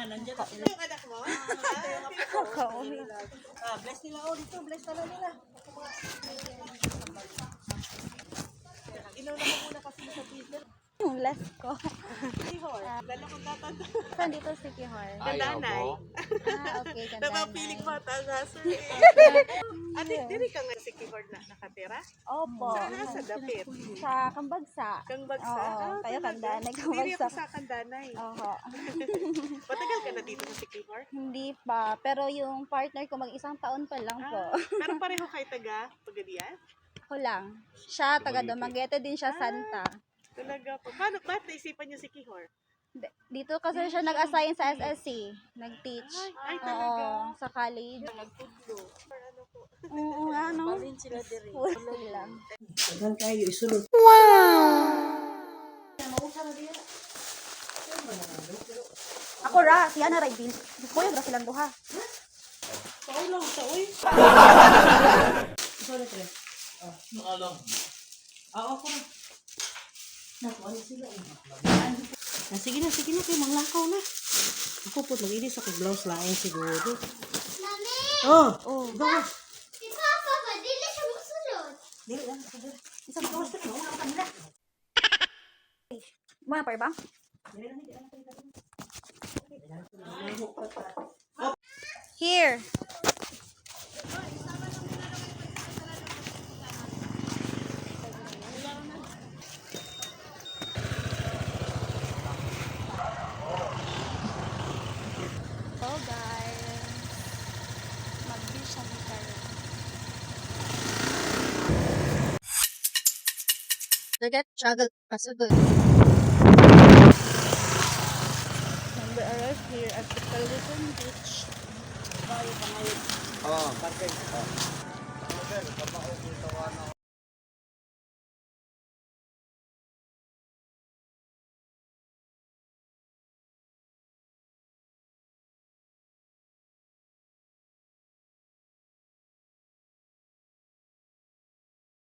nandiyan na sila. Yung anak mo? Bless nila dito. Bless tala nila. Ilaw na mo muna kasi sa Twitter. Yung last ko. Sikihor. Dala kong tatanda. Saan dito si Kihor? Gandanay. Okay, ganda. Napapiling bata nga, sir. Ate, diri ka nga si Sikihor na nakatira? Opo. Sa dapit. Sa Kambagsa. Kang bagsa? Oo, kayo Kandanay, Diri Kambagsa. ako sa Kandanay. Oo. Matagal ka na dito sa Sikihor? Hindi pa. Pero yung partner ko mag-isang taon pa lang po. Pero pareho kay taga Pagadian? Ako lang. Siya, taga Dumaguete din siya, Santa. Talaga po. Paano ba naisipan niyo si Sikihor? Dito kasi siya nag-assign sa SSC. Nag-teach. Ay, talaga. Oo, sa college. Nagtudlo. Ano po? Oo, ano? Balin sila diri. Full lang. Tagal kayo isulod. Ako ra, siya na ray bin. Ko yung ra silang duha. Pao lang sa uy. Sorry, pre. Alam. Ako na. Nakuha na sila. Sige na, kayo manglakaw na. Ako po, mag-inis ako blouse laing siguro. Mami! Oh, go. Si Papa ba? Dili siya musulod. Dili lang, sige. Isang blouse na, mauna ka nila. Muna pa ba? Here. Oh guys, mag-beach kami kayo. Dagat travel possible. And we arrived here at the Caliton Beach. Oh, perfect.